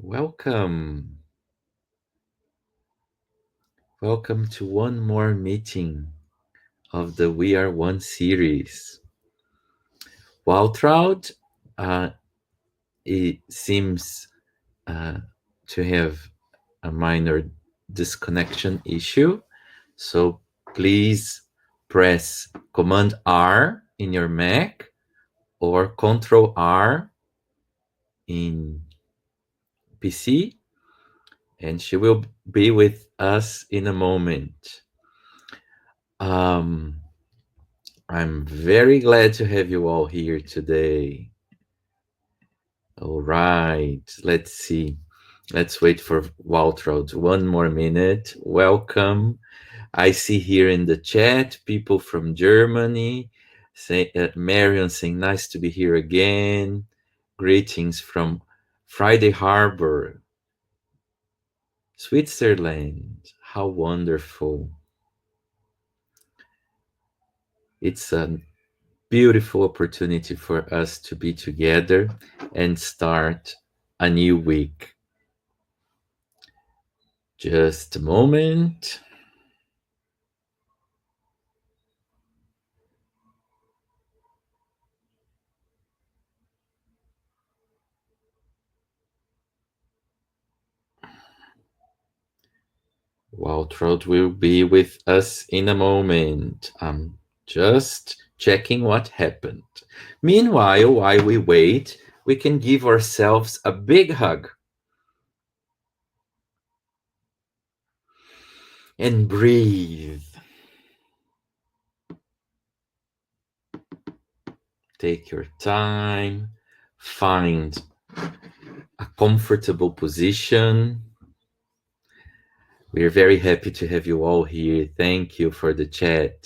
Welcome. Welcome to one more meeting of the We Are One series. Waltraud, it seems to have a minor disconnection issue. So please press Command R in your Mac or Control R in PC, and she will be with us in a moment. I'm very glad to have you all here today. All right, let's see. Let's wait for Waltraud 1 more minute. Welcome. I see here in the chat people from Germany. Marion saying, nice to be here again. Greetings from Friday Harbor, Switzerland. How wonderful. It's a beautiful opportunity for us to be together and start a new week. Just a moment. Waltraud will be with us in a moment. I'm just checking what happened. Meanwhile, while we wait, we can give ourselves a big hug. And breathe. Take your time. Find a comfortable position. We're very happy to have you all here. Thank you for the chat.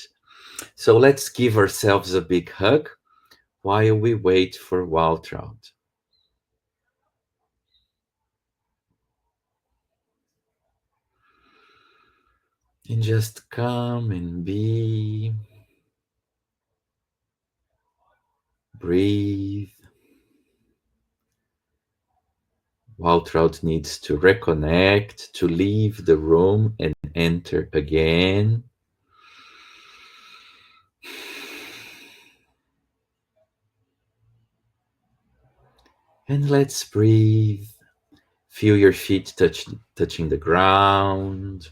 So let's give ourselves a big hug while we wait for Waltraud. And just come and be. Breathe. Waltraud needs to reconnect, to leave the room and enter again. And let's breathe. Feel your feet touching the ground.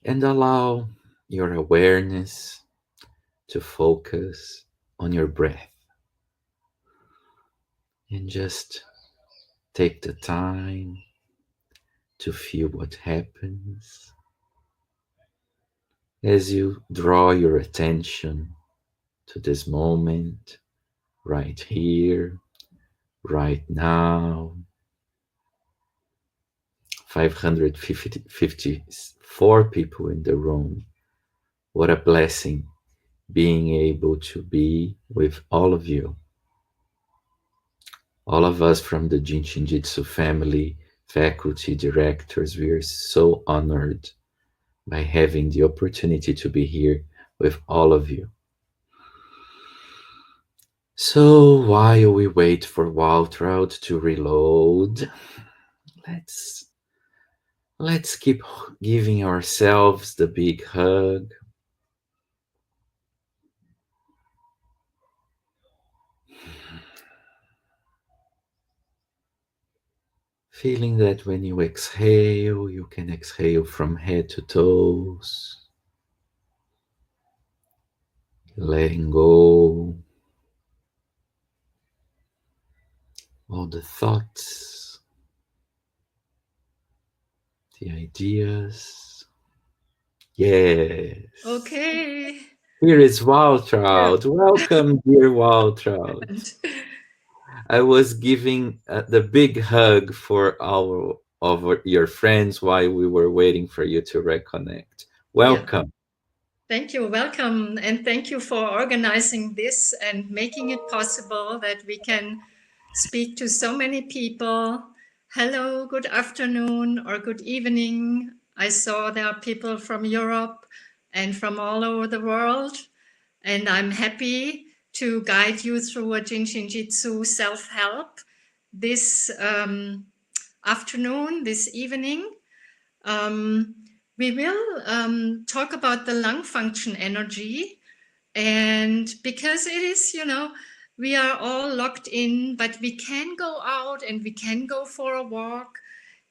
And allow your awareness to focus on your breath. And just take the time to feel what happens as you draw your attention to this moment, right here, right now. 554 people in the room. What a blessing being able to be with all of you. All of us from the Jin Shin Jyutsu family, faculty, directors, we are so honored by having the opportunity to be here with all of you. So while we wait for Waltraud to reload, let's keep giving ourselves the big hug. Feeling that when you exhale, you can exhale from head to toes. Letting go all the thoughts, the ideas. Yes. Okay. Here is Waltraud. Yeah. Welcome, dear Waltraud. I was giving the big hug for all of your friends while we were waiting for you to reconnect. Welcome. Yeah. Thank you. Welcome. And thank you for organizing this and making it possible that we can speak to so many people. Hello, good afternoon or good evening. I saw there are people from Europe and from all over the world. And I'm happy to guide you through a Jin Shin Jyutsu self-help this afternoon, this evening, we will talk about the lung function energy. And because it is, we are all locked in, but we can go out and we can go for a walk.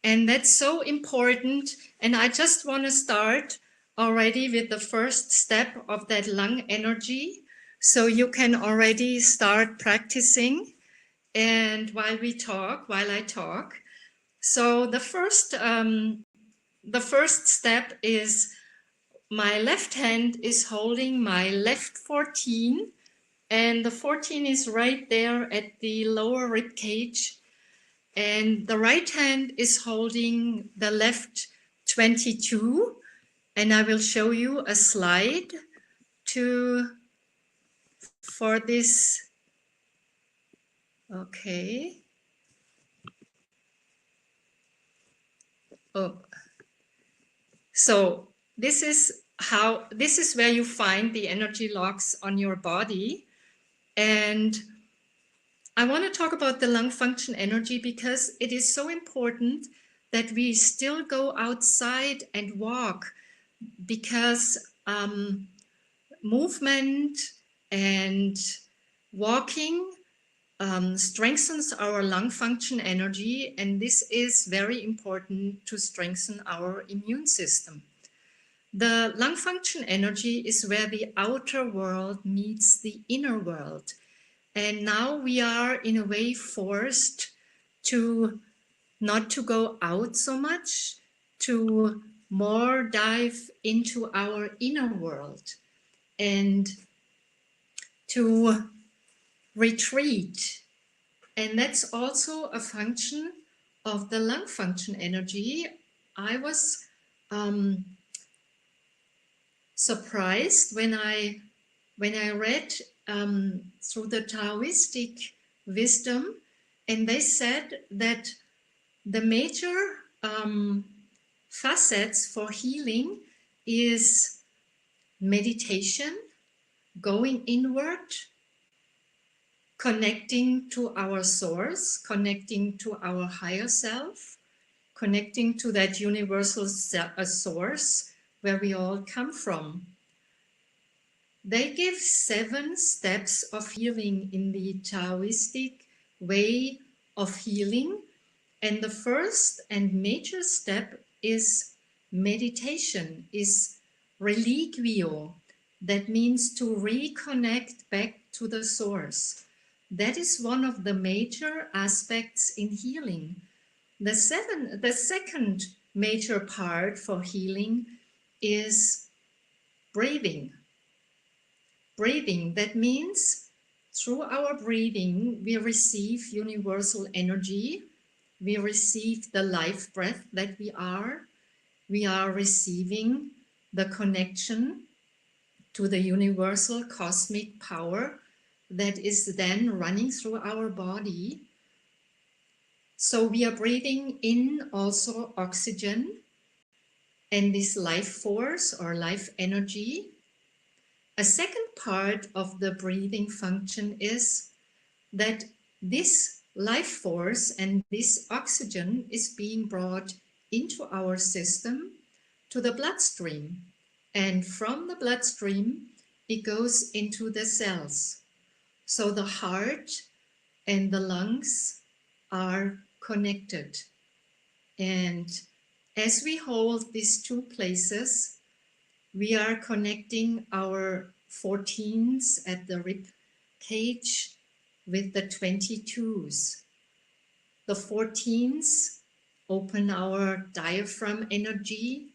And that's so important. And I just want to start already with the first step of that lung energy. So you can already start practicing. And while I talk. So the first step is my left hand is holding my left 14, and the 14 is right there at the lower rib cage, and the right hand is holding the left 22, and I will show you a slide for this. Okay. Oh, so this is where you find the energy locks on your body. And I want to talk about the lung function energy because it is so important that we still go outside and walk, because movement and walking strengthens our lung function energy, and this is very important to strengthen our immune system. The lung function energy is where the outer world meets the inner world. And now we are in a way forced to not to go out so much, to more dive into our inner world and to retreat. And that's also a function of the lung function energy. I was surprised when I read through the Taoistic wisdom, and they said that the major facets for healing is meditation, going inward, connecting to our source, connecting to our higher self, connecting to that universal source where we all come from. They give 7 steps of healing in the Taoistic way of healing. And the first and major step is meditation, is religio. That means to reconnect back to the source. That is one of the major aspects in healing. The second major part for healing is breathing. Breathing, that means through our breathing, we receive universal energy. We receive the life breath that we are. We are receiving the connection to the universal cosmic power that is then running through our body. So we are breathing in also oxygen and this life force or life energy. A second part of the breathing function is that this life force and this oxygen is being brought into our system to the bloodstream. And from the bloodstream, it goes into the cells. So the heart and the lungs are connected. And as we hold these 2 places, we are connecting our 14s at the rib cage with the 22s. The 14s open our diaphragm energy,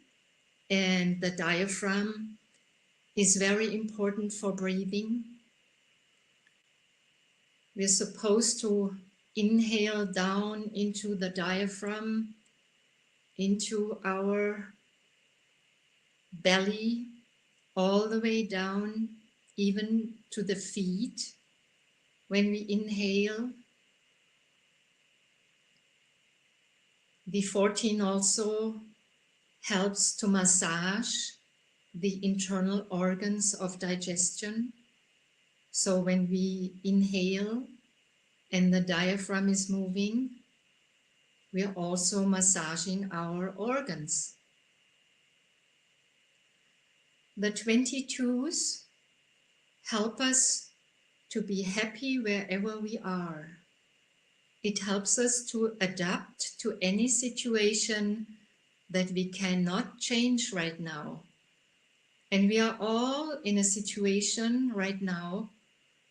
and the diaphragm is very important for breathing. We're supposed to inhale down into the diaphragm, into our belly, all the way down, even to the feet. When we inhale, the 14 also helps to massage the internal organs of digestion. So when we inhale, and the diaphragm is moving, we are also massaging our organs. The 22s help us to be happy wherever we are. It helps us to adapt to any situation that we cannot change right now. And we are all in a situation right now,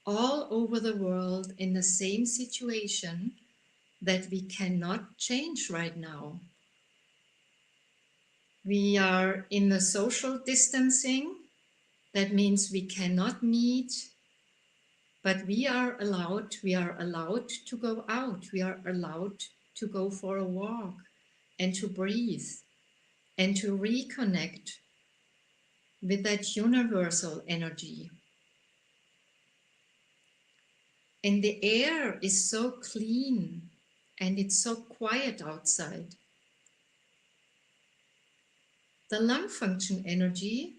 all over the world, in the same situation that we cannot change right now. We are in the social distancing. That means we cannot meet, but we are allowed to go out. We are allowed to go for a walk and to breathe and to reconnect with that universal energy. And the air is so clean and it's so quiet outside. The lung function energy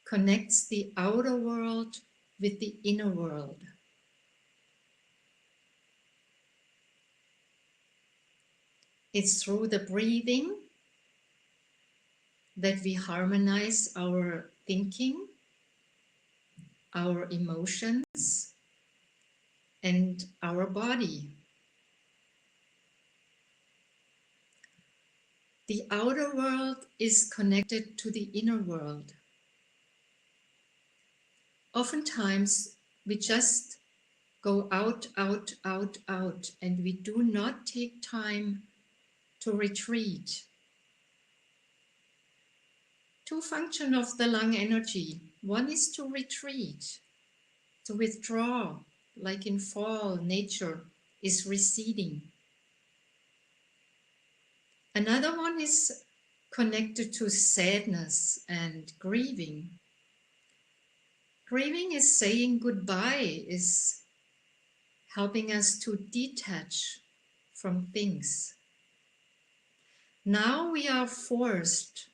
connects the outer world with the inner world. It's through the breathing that we harmonize our thinking, our emotions, and our body. The outer world is connected to the inner world. Oftentimes, we just go out, out, out, out, and we do not take time to retreat. Two functions of the lung energy. One is to retreat, to withdraw, like in fall, nature is receding. Another one is connected to sadness and grieving. Grieving is saying goodbye, is helping us to detach from things. Now we are forced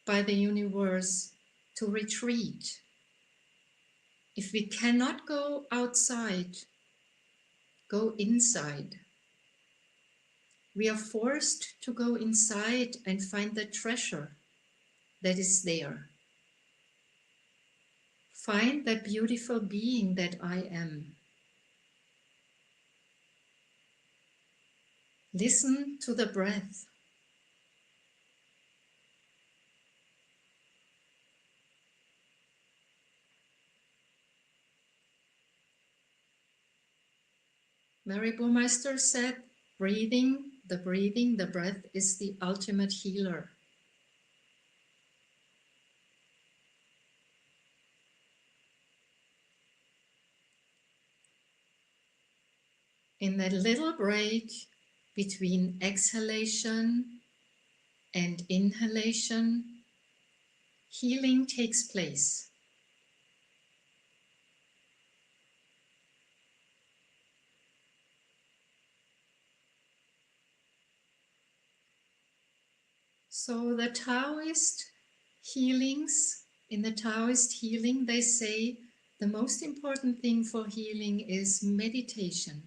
by the universe to retreat. If we cannot go outside, go inside. We are forced to go inside and find the treasure that is there. Find that beautiful being that I am. Listen to the breath. Mary Burmeister said, the breath is the ultimate healer. In that little break between exhalation and inhalation, healing takes place. So the Taoist healings, in the Taoist healing, they say the most important thing for healing is meditation.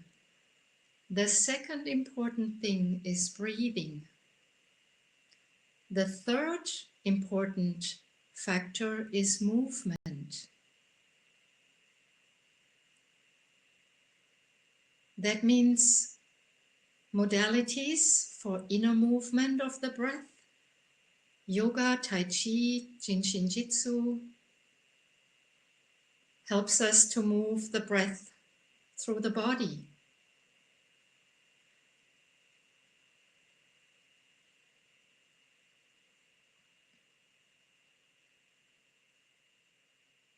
The second important thing is breathing. The third important factor is movement. That means modalities for inner movement of the breath, yoga, tai chi, Jin Shin Jyutsu, helps us to move the breath through the body.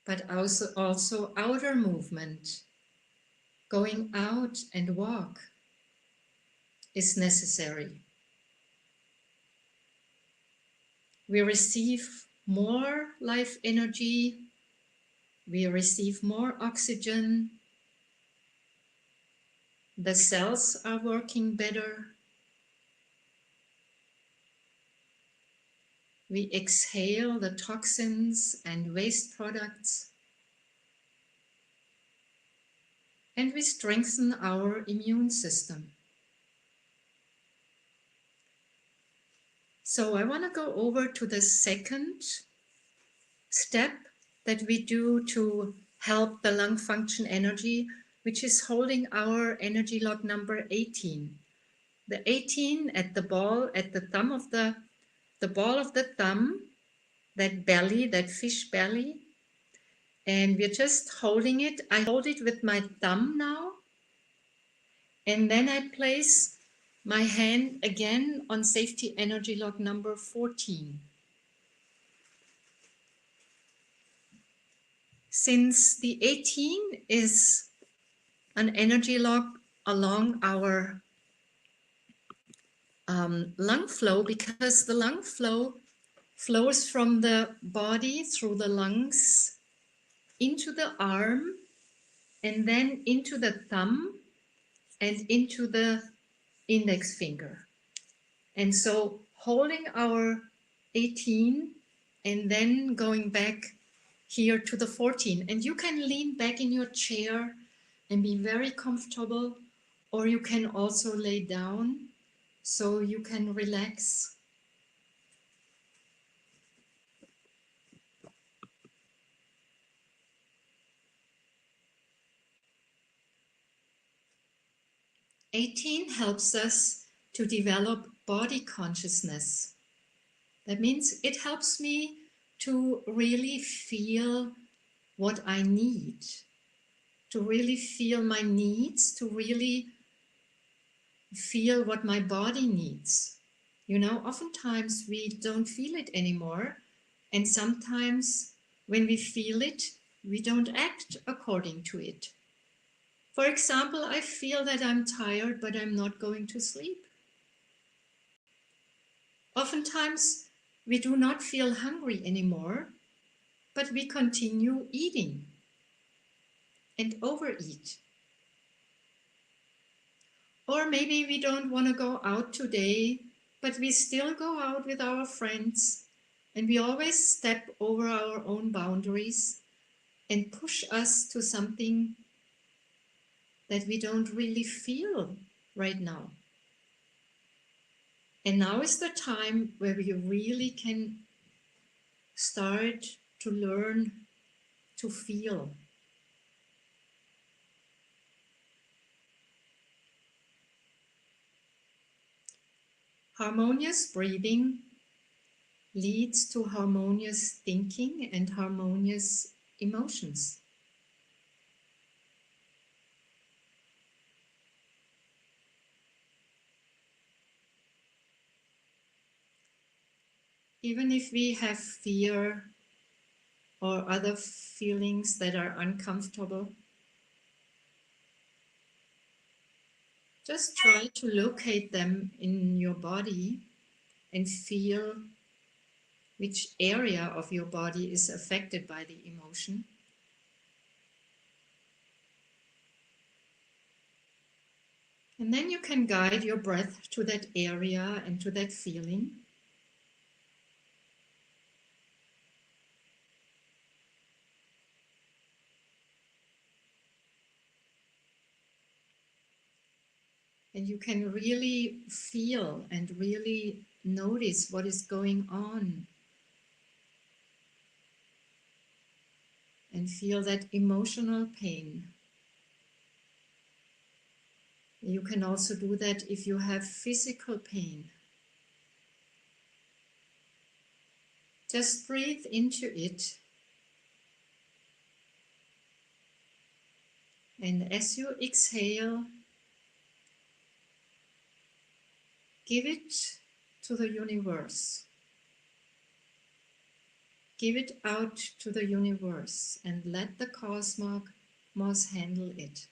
But also outer movement, going out and walk is necessary. We receive more life energy, we receive more oxygen, the cells are working better. We exhale the toxins and waste products. and we strengthen our immune system. So I want to go over to the second step that we do to help the lung function energy, which is holding our energy log number 18. The 18 at the ball, at the thumb of the ball of the thumb, that belly, that fish belly. And we're just holding it. I hold it with my thumb now. And then I place my hand again on safety energy log number 14. Since the 18 is an energy log along our lung flow, because the lung flow flows from the body through the lungs into the arm and then into the thumb and into the index finger. And so holding our 18 and then going back here to the 14. And you can lean back in your chair and be very comfortable, or you can also lay down so you can relax. '18 helps us to develop body consciousness. That means it helps me to really feel what I need, to really feel my needs, to really feel what my body needs. You know, oftentimes we don't feel it anymore. And sometimes when we feel it, we don't act according to it. For example, I feel that I'm tired, but I'm not going to sleep. Oftentimes we do not feel hungry anymore, but we continue eating and overeat. Or maybe we don't want to go out today, but we still go out with our friends, and we always step over our own boundaries and push us to something that we don't really feel right now. And now is the time where we really can start to learn to feel. Harmonious breathing leads to harmonious thinking and harmonious emotions. Even if we have fear or other feelings that are uncomfortable, just try to locate them in your body and feel which area of your body is affected by the emotion. And then you can guide your breath to that area and to that feeling. And you can really feel and really notice what is going on. And feel that emotional pain. You can also do that if you have physical pain. Just breathe into it. And as you exhale, give it to the universe. Give it out to the universe and let the cosmos handle it.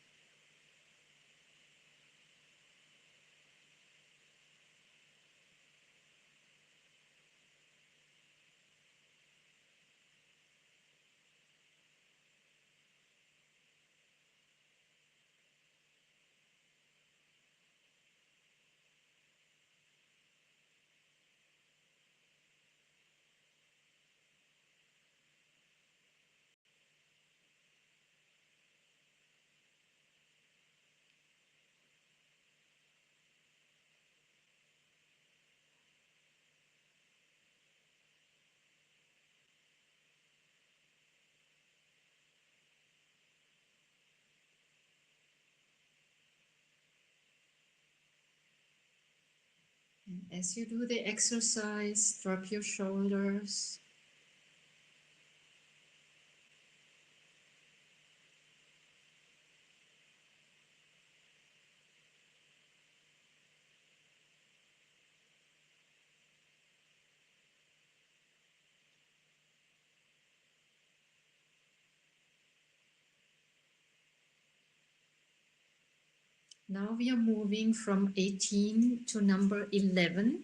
As you do the exercise, drop your shoulders. Now we are moving from 18 to number 11.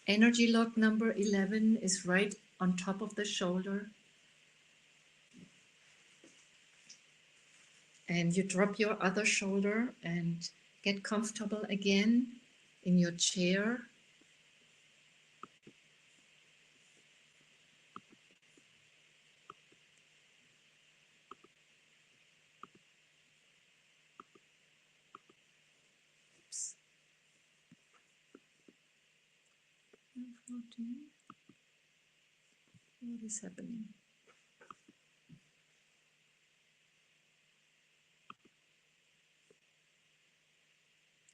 Energy lock number 11 is right on top of the shoulder. And you drop your other shoulder and get comfortable again in your chair. Oops. What is happening?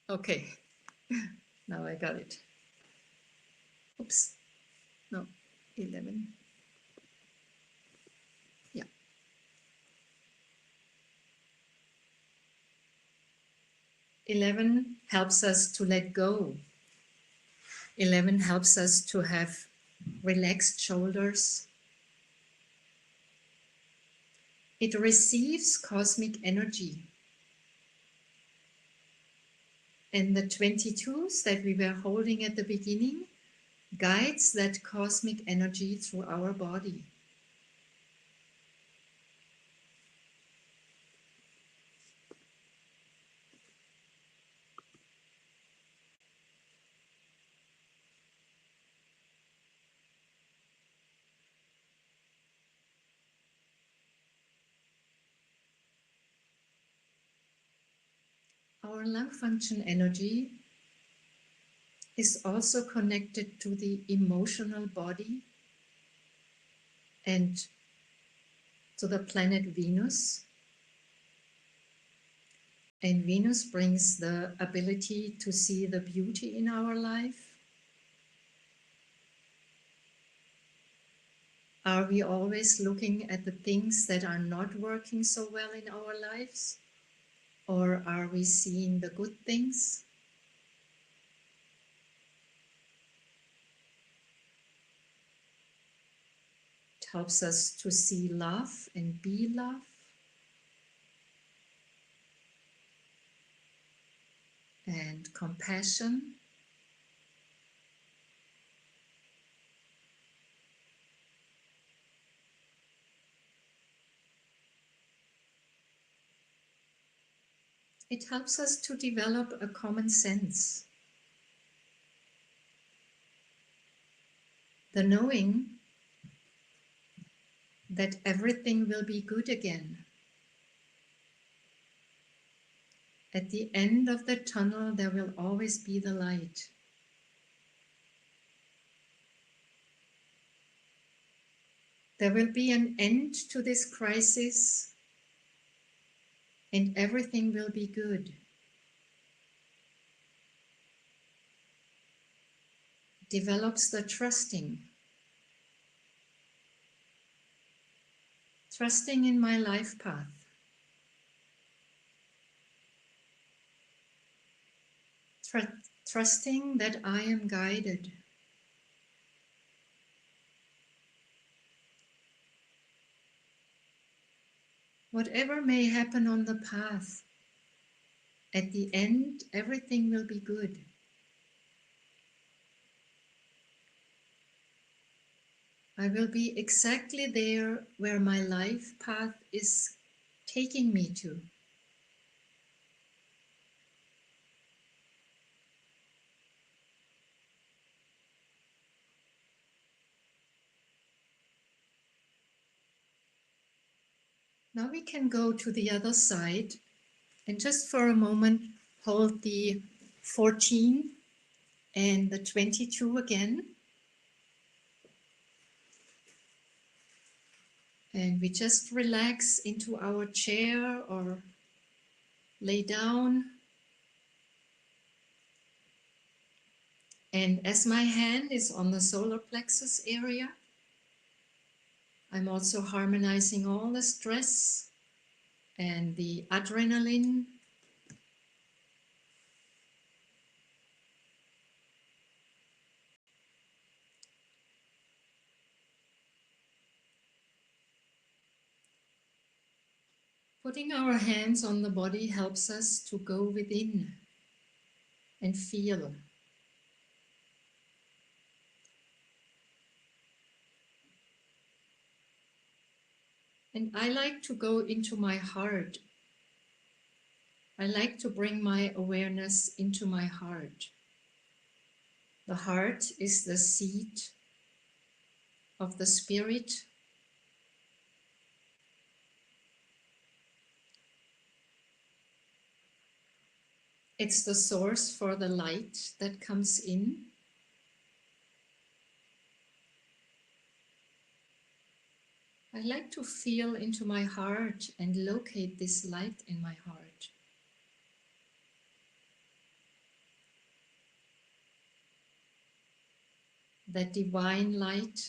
Okay, now I got it. Oops, no, 11. Yeah. 11 helps us to let go. 11 helps us to have relaxed shoulders. It receives cosmic energy. And the 22s that we were holding at the beginning guides that cosmic energy through our body. Our lung function energy is also connected to the emotional body and to the planet Venus. And Venus brings the ability to see the beauty in our life. Are we always looking at the things that are not working so well in our lives? Or are we seeing the good things? It helps us to see love and be love. And compassion. It helps us to develop a common sense. The knowing that everything will be good again. At the end of the tunnel, there will always be the light. There will be an end to this crisis, and everything will be good. Develops the trusting. Trusting in my life path. Trusting that I am guided. Whatever may happen on the path, at the end, everything will be good. I will be exactly there where my life path is taking me to. Now we can go to the other side and just for a moment hold the 14 and the 22 again. And we just relax into our chair or lay down. And as my hand is on the solar plexus area, I'm also harmonizing all the stress and the adrenaline, putting our hands on the body helps us to go within and feel. And I like to go into my heart. I like to bring my awareness into my heart. The heart is the seat of the spirit. It's the source for the light that comes in. I like to feel into my heart and locate this light in my heart. That divine light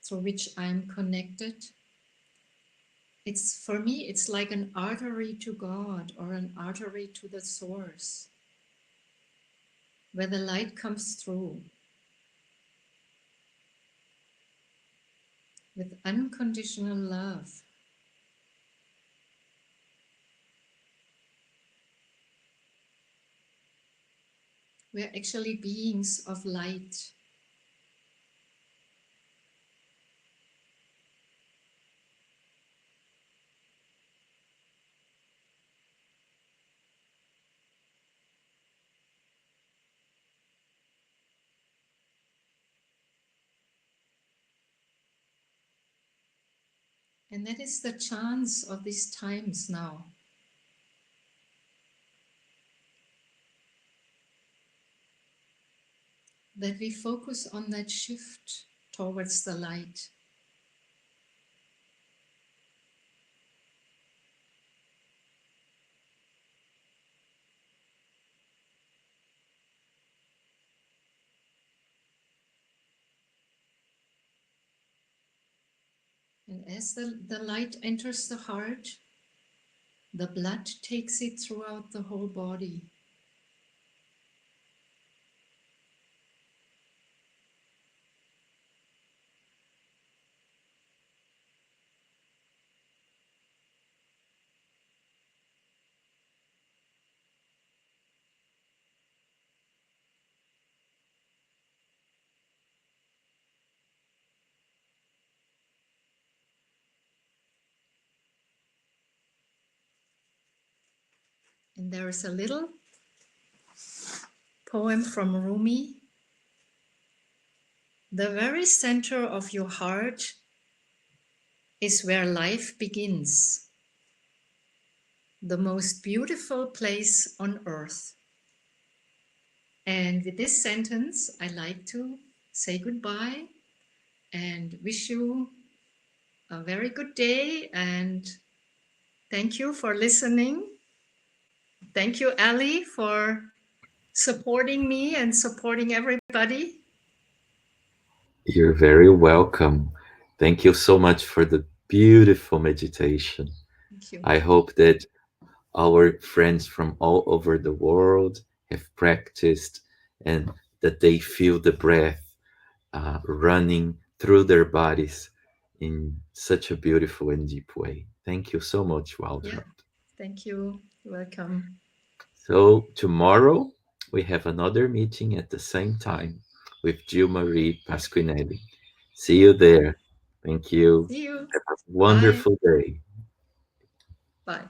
through which I'm connected. It's for me, it's like an artery to God or an artery to the source, where the light comes through with unconditional love. We're actually beings of light. And that is the chance of these times now. That we focus on that shift towards the light. And as the light enters the heart, the blood takes it throughout the whole body. And there is a little poem from Rumi. The very center of your heart is where life begins, the most beautiful place on earth. And with this sentence, I like to say goodbye and wish you a very good day. And thank you for listening. Thank you, Ali, for supporting me and supporting everybody. You're very welcome. Thank you so much for the beautiful meditation. Thank you. I hope that our friends from all over the world have practiced and that they feel the breath running through their bodies in such a beautiful and deep way. Thank you so much, Yeah, Waltraud. thank you. You're welcome. So tomorrow we have another meeting at the same time with Jiro Murai Pasquinelli. See you there. Thank you. See you. Have a Bye. wonderful day. Bye.